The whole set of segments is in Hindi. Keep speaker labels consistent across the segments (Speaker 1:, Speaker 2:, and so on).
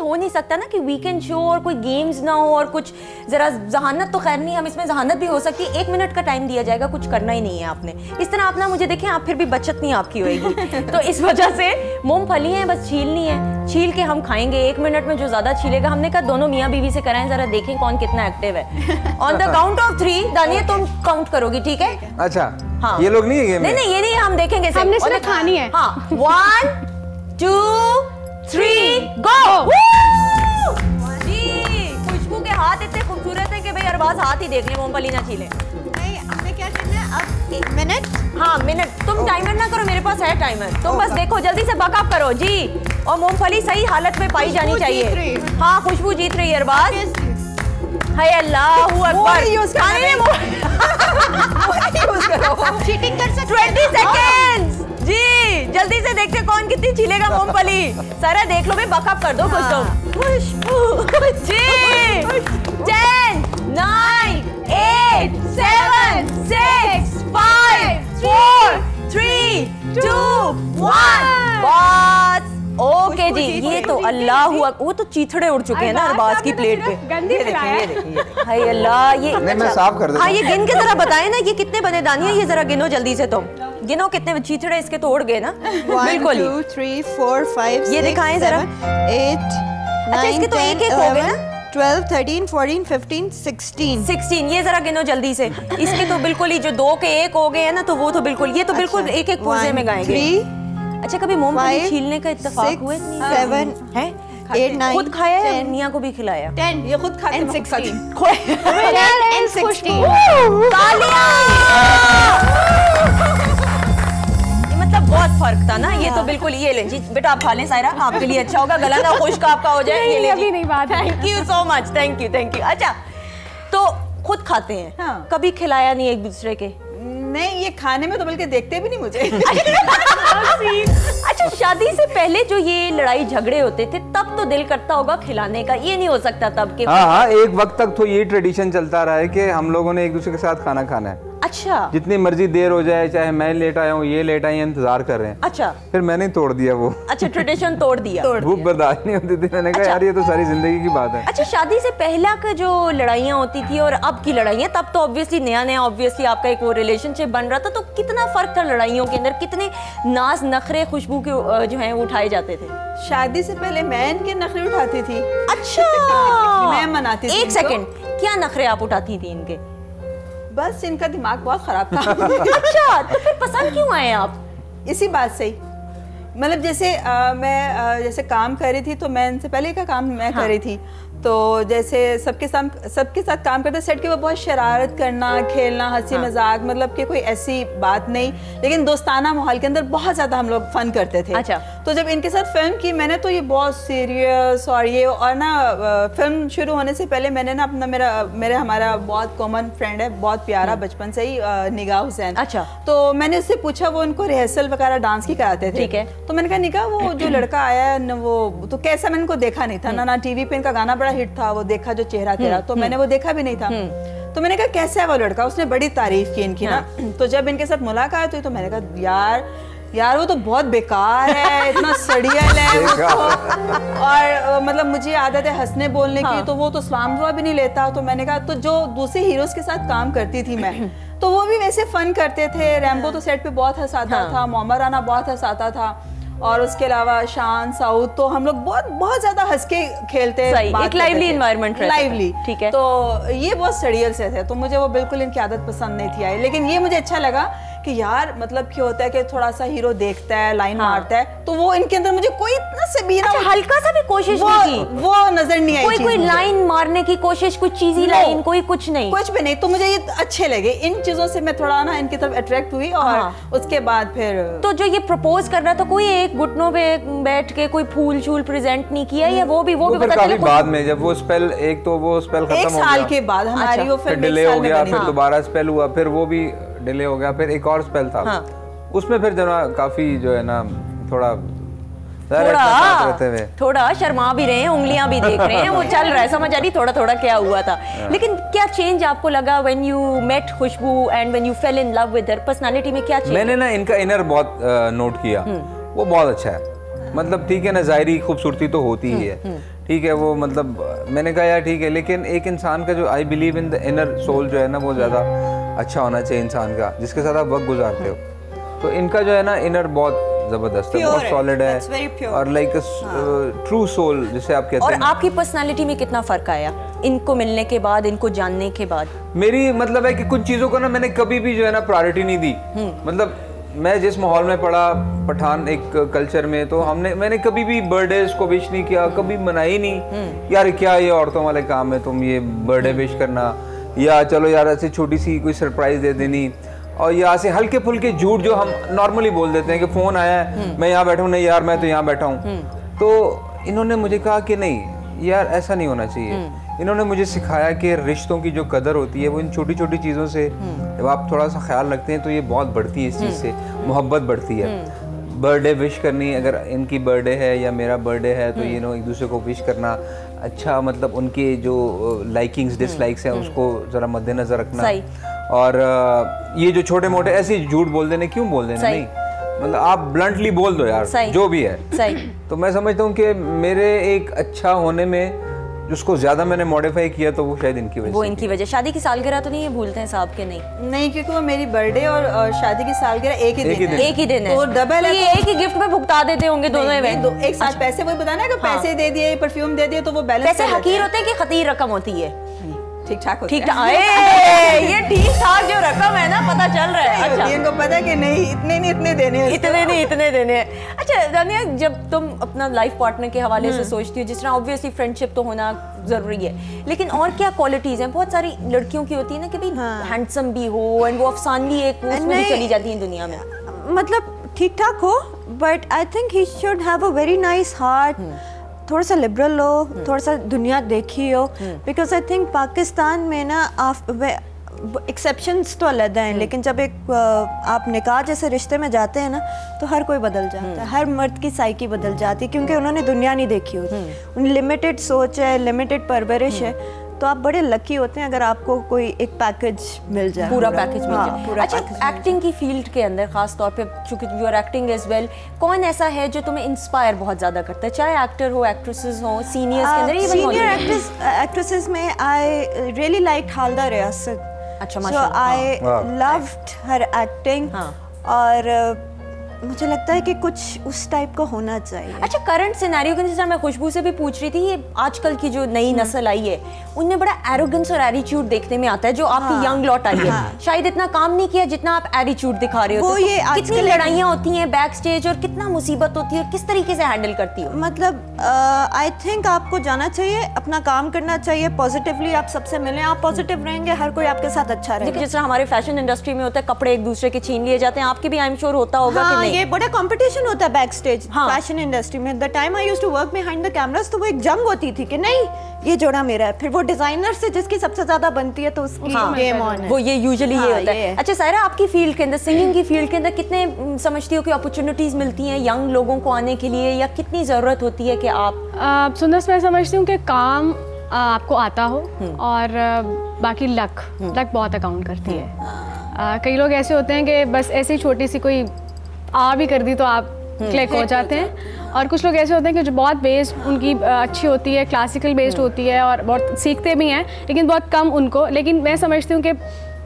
Speaker 1: हो नहीं सकता ना कि वीकेंड शो और कोई गेम्स ना हो और कुछ जरा जहानत तो खैर नहीं, हम इसमें जहानत भी हो सकती है, 1 मिनट का टाइम दिया जाएगा, कुछ करना ही नहीं है आपने। इस तरह आप ना मुझे देखें, आप फिर भी बचत नहीं आपकी होगी। तो इस वजह से मूंगफली है, बस छीलनी है, छील के हम खाएंगे 1 मिनट में। जो ज्यादा छीलेगा, हमने कहा दोनों मियाँ बीवी से कराएं, जरा देखें कौन कितना एक्टिव है। ऑन द काउंट ऑफ 3 दानिया तुम काउंट करोगी, ठीक है?
Speaker 2: अच्छा
Speaker 1: हाँ,
Speaker 2: ये लोग नहीं है गेम में?
Speaker 1: नहीं ये नहीं, हम देखेंगे,
Speaker 3: हमने सिर्फ खानी है।
Speaker 1: हाँ 1 2 3 गो। जी खुशबू के हाथ इतने खूबसूरत है कि भाई अरबाज हाथ ही देख ले, मूंगफली ना छीले।
Speaker 4: नहीं, हमें क्या करना है अब? 1 मिनट।
Speaker 1: हाँ मिनट, तुम टाइमर ना करो, मेरे पास है टाइमर, तुम बस देखो, जल्दी से बकअप करो जी। और मूंगफली सही हालत में पाई जानी चाहिए। हाँ खुशबू जीत रही है अरबाज। हाय अल्लाहू अकबर।
Speaker 4: चीटिंग कर सकते
Speaker 1: 20 सेकेंड्स जी, जल्दी से देखते कौन कितनी छीलेगा मूंगफली। सारा देख लो भाई, बकअप कर दो कुछ तो। खुशबू जी 10 9 8 7 6 5 4 3 2 1 बस। ओके जी, ये तो अल्लाह हुआ, वो तो चीथड़े उड़ चुके हैं ना अरबाज की प्लेट पे।
Speaker 3: गंदी खिलाया।
Speaker 1: हाय अल्लाह, ये
Speaker 2: नहीं मैं साफ कर देता
Speaker 1: हाँ, ये गिन के जरा बताएं ना, ये कितने बने दानिया, ये जरा गिनो जल्दी से, तुम गिनो कितने चीथड़े इसके तो उड़ गए ना।
Speaker 4: 1 2 3 4 5
Speaker 1: ये दिखाएं जरा।
Speaker 4: 8
Speaker 1: अच्छा, इसके तो एक हो गए ना।
Speaker 4: 12 13 14 15 16।
Speaker 1: ये जरा गिनो जल्दी से। इसके तो बिल्कुल ही जो 2 के 1 हो गए हैं ना, तो वो तो बिल्कुल, ये तो बिल्कुल एक एक पूजे में गाएंगे। अच्छा, कभी मूंगफली छीलने का इत्तेफाक हुआ है?
Speaker 4: 7
Speaker 1: है
Speaker 4: 8 9
Speaker 1: खुद खाया है, मियां को भी खिलाया?
Speaker 4: 10। ये खुद खाते हैं।
Speaker 3: 16
Speaker 4: and 16।
Speaker 1: मतलब बहुत फर्क था ना, ये तो बिल्कुल। ये ले जी बेटा, आप खा लें सायरा, आपके लिए अच्छा होगा, गला ना खुश्क आपका हो जाए। ये ले
Speaker 3: अभी नहीं बात।
Speaker 1: Thank you so much, thank you. अच्छा, तो खुद खाते हैं?
Speaker 5: हाँ।
Speaker 1: कभी खिलाया नहीं एक दूसरे के?
Speaker 5: नहीं, ये खाने में तो बल्कि देखते भी नहीं मुझे।
Speaker 1: अच्छा, शादी से पहले जो ये लड़ाई झगड़े होते थे, तब तो दिल करता होगा खिलाने का, ये नहीं हो सकता तब के?
Speaker 2: हाँ, एक वक्त तक तो ये ट्रेडिशन चलता रहा है कि हम लोगों ने एक दूसरे के साथ खाना खाना है।
Speaker 1: अच्छा,
Speaker 2: जितनी मर्जी देर हो जाए, चाहे मैं लेट आया हूँ, ये लेट आई, इंतजार कर रहे हैं।
Speaker 1: अच्छा,
Speaker 2: फिर मैंने तोड़ दिया वो।
Speaker 1: अच्छा, ट्रेडिशन तोड़ दिया।
Speaker 2: भूख बर्दाश्त नहीं होती थी, मैंने कहा यार ये तो सारी जिंदगी की बात है।
Speaker 1: अच्छा, शादी से पहला का जो लड़ाइयाँ होती थी और अब की लड़ाइयाँ, तब तो ऑब्वियसली नया ऑब्वियसली आपका एक वो रिलेशनशिप बन रहा था, तो कितना फर्क था लड़ाइयों के अंदर? कितने नाज नखरे खुशबू के जो है उठाए जाते थे?
Speaker 5: शादी से पहले मैं इनके नखरे उठाती थी।
Speaker 1: अच्छा,
Speaker 5: मैं मनाती थी।
Speaker 1: 1 सेकंड, क्या नखरे आप उठाती थी इनके?
Speaker 5: बस इनका दिमाग बहुत खराब था।
Speaker 1: अच्छा, तो फिर पसंद क्यों आए आप?
Speaker 5: इसी बात से ही, मतलब जैसे मैं जैसे काम कर रही थी, तो मैं इनसे पहले का काम मैं कर रही थी, तो जैसे सबके साथ काम करते सेट के वो बहुत शरारत करना, खेलना, हंसी मजाक, मतलब कि कोई ऐसी बात नहीं, लेकिन दोस्ताना माहौल के अंदर बहुत ज्यादा हम लोग फन करते थे।
Speaker 1: अच्छा।
Speaker 5: तो जब इनके साथ फिल्म की मैंने, तो ये बहुत सीरियस और ये, और ना फिल्म शुरू होने से पहले मैंने ना अपना मेरा हमारा बहुत कॉमन फ्रेंड है, बहुत प्यारा बचपन से ही, निगाह हुसैन।
Speaker 1: अच्छा।
Speaker 5: तो मैंने उससे पूछा, वो उनको रिहर्सल वगैरह डांस की कराते थे।
Speaker 1: ठीक है।
Speaker 5: तो मैंने कहा निगाह, वो जो लड़का आया है न, वो तो कैसा, मैंने उनको देखा नहीं था ना टीवी पे इनका गाना बड़ा हिट था, वो देखा जो चेहरा तेरा, तो मैंने वो देखा भी नहीं था। तो मैंने कहा कैसा है वो लड़का, उसने बड़ी तारीफ की इनकी ना। तो जब इनके साथ मुलाकात हुई, तो मैंने कहा यार वो तो बहुत बेकार है, इतना सड़ियल है वो तो। और मतलब मुझे आदत है हंसने बोलने की, तो वो तो सलाम दुआ भी नहीं लेता। तो मैंने कहा, तो जो दूसरे हीरोज के साथ काम करती थी मैं, तो वो भी वैसे फन करते थे। रैम्बो तो सेट पे बहुत हंसाता था, मोहम्मद राना बहुत हंसाता था, और उसके अलावा शान साउथ, तो हम लोग बहुत ज्यादा हंस के खेलते,
Speaker 1: एक लाइवली एनवायरनमेंट रहता,
Speaker 5: लाइवली।
Speaker 1: ठीक है।
Speaker 5: तो ये बहुत सड़ियल से थे, तो मुझे वो बिल्कुल इनकी आदत पसंद नहीं थी आई। लेकिन ये मुझे अच्छा लगा कि यार मतलब क्या होता है कि थोड़ा सा हीरो देखता है, लाइन मारता है, तो वो इनके अंदर मुझे कोई इतना से भी ना,
Speaker 1: हल्का सा भी कोशिश नहीं की,
Speaker 5: वो नजर नहीं आई।
Speaker 1: कोई लाइन मारने की कोशिश, कुछ चीजी लाइन, कोई कुछ नहीं,
Speaker 5: कुछ भी नहीं। तो मुझे ये अच्छे लगे, इन चीजों से मैं थोड़ा ना इनकी तरफ अट्रैक्ट हुई। और उसके बाद फिर
Speaker 1: तो जो ये प्रपोज कर रहा था, कोई एक घुटनों पे बैठ के कोई फूल शूल प्रेजेंट नहीं किया, या वो भी
Speaker 2: पता चला बाद में, जब वो स्पेल, एक तो वो स्पेल खत्म हो गया, 1
Speaker 5: साल के बाद हमारी वो फिल्म
Speaker 2: डिले हो गया, फिर दोबारा स्पेल हुआ, फिर वो भी डिले हो गया, फिर एक और स्पेल था। उसमें फिर जना काफी जो है ना
Speaker 1: थोड़ा शर्मा भी रहे हैं, उंगलियां भी देख रहे हैं, वो चल रहा है, समझ आ रही थोड़ा क्या हुआ था। लेकिन क्या चेंज आपको लगा when you met Khushboo and when you fell in love with her? Personality में क्या चेंज?
Speaker 2: मैंने ना इनका इनर बहुत नोट किया, वो बहुत अच्छा है। मतलब ठीक है ना, ज़ाहिरी खूबसूरती तो होती ही है, ठीक है वो मतलब मैंने कहा यार ठीक है, लेकिन एक इंसान का जो I believe in the inner soul जो है ना वो ज़्यादा अच्छा होना चाहिए इंसान का, जिसके साथ आप वक्त गुजारते हो। तो इनका जो है ना इनर बहुत जबरदस्त है, बहुत सॉलिड है और लाइक ट्रू सोल जिसे आप कहते हैं।
Speaker 1: और आपकी पर्सनालिटी में कितना फर्क आया इनको मिलने के बाद, इनको जानने के बाद?
Speaker 2: मेरी मतलब है कि कुछ चीज़ों को ना मैंने कभी भी जो है ना प्रायोरिटी नहीं दी। मतलब मैं जिस माहौल में पढ़ा पठान एक कल्चर में, तो मैंने कभी भी बर्थडेज को विश नहीं किया, कभी मनाई नहीं। यार क्या ये औरतों वाले काम है, तुम ये बर्थडे विश करना या चलो यार ऐसे छोटी सी कोई सरप्राइज दे देनी, और यहाँ से हल्के फुल्के झूठ जो हम नॉर्मली बोल देते हैं कि फ़ोन आया है मैं यहाँ बैठा हूँ, नहीं यार मैं तो यहाँ बैठा हूँ। तो इन्होंने मुझे कहा कि नहीं यार ऐसा नहीं होना चाहिए। इन्होंने मुझे सिखाया कि रिश्तों की जो कदर होती है वो इन छोटी छोटी चीज़ों से जब आप थोड़ा सा ख्याल रखते हैं तो ये बहुत बढ़ती है, इस चीज़ से मोहब्बत बढ़ती है। बर्थडे विश करनी, अगर इनकी बर्थडे है या मेरा बर्थडे है तो ये एक दूसरे को विश करना, अच्छा मतलब उनके जो लाइकिंग्स डिसलाइक्स हैं उसको ज़रा मद्देनज़र रखना। और ये जो छोटे मोटे ऐसे झूठ बोल देने, क्यों बोल देने, नहीं मतलब आप ब्लंटली बोल दो यार जो भी है। तो मैं समझता हूँ कि मेरे एक अच्छा होने में जिसको ज्यादा मैंने मॉडिफाई किया तो वो शायद इनकी वजह,
Speaker 1: वो इनकी वजह। शादी की सालगिरह तो नहीं है भूलते हैं साहब के? नहीं
Speaker 5: क्योंकि वो मेरी बर्थडे और शादी की सालगिरह एक ही दिन है, तो डबल है।
Speaker 1: ये एक ही गिफ्ट में भुगता देते होंगे दोनों इवेंट
Speaker 5: एक साथ। पैसे वही बताना है कि पैसे दे दिए, परफ्यूम दे दिए, तो वो बैलेंस।
Speaker 1: पैसे हकीर होते हैं कि खतीर रकम होती है?
Speaker 5: ठीक ठाक
Speaker 1: ठीक ठाक। ये ठीक ठाक जो रकम है ना पता चल रहा है। अच्छा
Speaker 5: इनको पता है कि नहीं इतने नहीं इतने देने हैं,
Speaker 1: इतने देने हैं। अच्छा दानिया, जब तुम अपना लाइफ पार्टनर के हवाले से सोचती हो, जिस तरह ऑब्वियसली फ्रेंडशिप तो होना जरूरी है, लेकिन और क्या क्वालिटीज हैं? बहुत सारी लड़कियों की होती है ना कि भाई हैंडसम भी हो एंड वो अफसानवी एक उसमें भी चली जाती है दुनिया में,
Speaker 4: मतलब ठीक ठाक हो, but I think he should have a very nice heart, थोड़ा सा लिबरल हो, थोड़ा सा दुनिया देखी हो। बिकॉज आई थिंक पाकिस्तान में ना एक्सेप्शंस तो अलग हैं, लेकिन जब एक आप निकाह जैसे रिश्ते में जाते हैं ना तो हर कोई बदल जाता है, हर मर्द की साइकी बदल जाती है, क्योंकि उन्होंने दुनिया नहीं देखी होती, उन्हें लिमिटेड सोच है, लिमिटेड परवरिश है। तो आप बड़े लकी होते हैं अगर आपको कोई एक पैकेज मिल जाए,
Speaker 1: पूरा पैकेज मिल जाए। अच्छा एक्टिंग की फील्ड के अंदर खास तौर पे चूंकि you are acting as well, कौन ऐसा है जो तुम्हें इंस्पायर बहुत ज्यादा करता है, चाहे एक्टर हो, एक्ट्रेसेस हो, सीनियर्स के अंदर?
Speaker 4: सीनियर एक्ट्रेसेस में आई रियली लाइक हालदा रियासत।
Speaker 1: अच्छा
Speaker 4: माशाल्लाह। सो आई लव्ड हर एक्टिंग और मुझे लगता है कि कुछ उस टाइप का होना चाहिए।
Speaker 1: अच्छा करंट सिनेरियो के जैसे मैं खुशबू से भी पूछ रही थी, ये आजकल की जो नई नस्ल आई है उनमें बड़ा एरोगेंस और एटीट्यूड देखने में आता है, जो आपकी यंग लॉट आई है। शायद इतना काम नहीं किया जितना आप एटीट्यूड दिखा रहे हो। ये कितनी लड़ाइयाँ होती हैं बैक स्टेज और कितना मुसीबत होती है और किस तरीके से हैंडल करती हो?
Speaker 4: मतलब आई थिंक आपको जाना चाहिए, अपना काम करना चाहिए, पॉजिटिवली आप सबसे मिलें, आप पॉजिटिव रहेंगे हर कोई आपके साथ अच्छा रहेगा।
Speaker 1: जिस तरह हमारे फैशन इंडस्ट्री में होता है कपड़े एक दूसरे के छीन लिए जाते हैं, आपके भी आई एम श्योर होता होगा कि नहीं?
Speaker 4: ये बड़ा कंपटीशन होता है बैक स्टेज फैशन इंडस्ट्री में। The time I used to work behind the cameras, तो वो एक जंग होती थी कि नहीं ये जोड़ा मेरा है, फिर वो डिजाइनर से जिसकी सबसे ज्यादा बनती है तो उसकी गेम ऑन है।
Speaker 1: वो ये यूजुअली ये होता है। अच्छा सायरा, आपकी फील्ड के अंदर, सिंगिंग की फील्ड के अंदर कितने समझती हो कि अपॉर्चुनिटीज मिलती हैं यंग लोगों को आने के लिए, या कितनी जरूरत होती है कि आप
Speaker 3: सुंदर? मैं समझती हूँ कि काम आपको आता हो और बाकी लक बहुत अकाउंट करती है। कई लोग ऐसे होते हैं कि बस ऐसी छोटी सी कोई आ भी कर दी तो आप क्लिक हो जाते हैं, और कुछ लोग ऐसे होते हैं कि जो बहुत बेस उनकी अच्छी होती है, क्लासिकल बेस्ड होती है और बहुत सीखते भी हैं, लेकिन बहुत कम उनको। लेकिन मैं समझती हूँ कि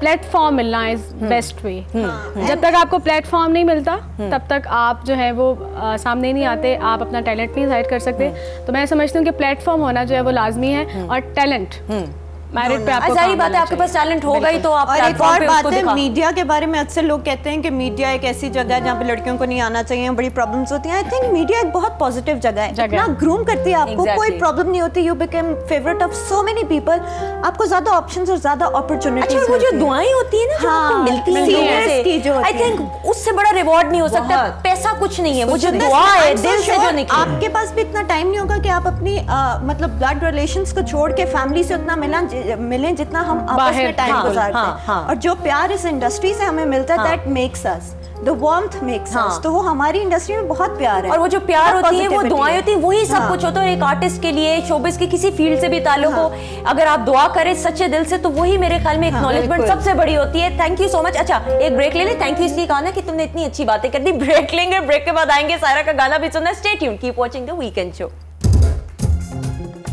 Speaker 3: प्लेटफॉर्म मिलना इज बेस्ट वे। जब तक आपको प्लेटफॉर्म नहीं मिलता तब तक आप जो है वो सामने नहीं आते, आप अपना टैलेंट नहीं जाहिर कर सकते। तो मैं समझती हूँ कि प्लेटफॉर्म होना जो है वो लाजमी है, और टैलेंट मैरिट पे आपको
Speaker 1: सारी बात है, आपके पास टैलेंट होगा ही तो आप।
Speaker 4: और एक और बात है, मीडिया के बारे में अक्सर लोग कहते हैं कि मीडिया एक ऐसी जगह है जहाँ पे लड़कियों को नहीं आना चाहिए, बड़ी प्रॉब्लम्स होती हैं। आई थिंक मीडिया एक बहुत पॉजिटिव जगह है, इतना ग्रूम करती है आपको, कोई प्रॉब्लम नहीं होती, you become favourite of so many people, आपको ज्यादा ऑप्शंस और ज्यादा अपॉर्चुनिटीज।
Speaker 1: अच्छा वो जो दुआएं होती है ना जो आपको मिलती हैं, आई थिंक उससे बड़ा रिवॉर्ड नहीं हो सकता, पैसा कुछ नहीं है, वो जो दुआ है दिल से जो निकले।
Speaker 4: आपके पास भी इतना टाइम नहीं होगा कि आप अपनी मतलब ब्लड रिलेशंस को छोड़ के फैमिली से उतना मिलें जितना हम आपस में टाइम गुजारते हैं। और जो प्यार इस इंडस्ट्री से हमें मिलता है, that makes us, the warmth makes us. तो वो हमारी इंडस्ट्री में बहुत प्यार है,
Speaker 1: और वो जो प्यार होती है, वो दुआएं होती है, वही सब कुछ होता है। एक आर्टिस्ट के लिए, शोबिस के किसी फील्ड से भी ताल्लुक हो, अगर आप दुआ करें सच्चे दिल से, तो वही मेरे ख्याल में एक्नॉलेजमेंट सबसे बड़ी होती है। Thank you so much. अच्छा एक ब्रेक ले ले। थैंक यू इसलिए कहा ना कि तुमने इतनी अच्छी बातें कर दी। ब्रेक लेंगे, ब्रेक के बाद आएंगे, सायरा का गाना भी सुनना। Stay tuned, keep watching the weekend show. है।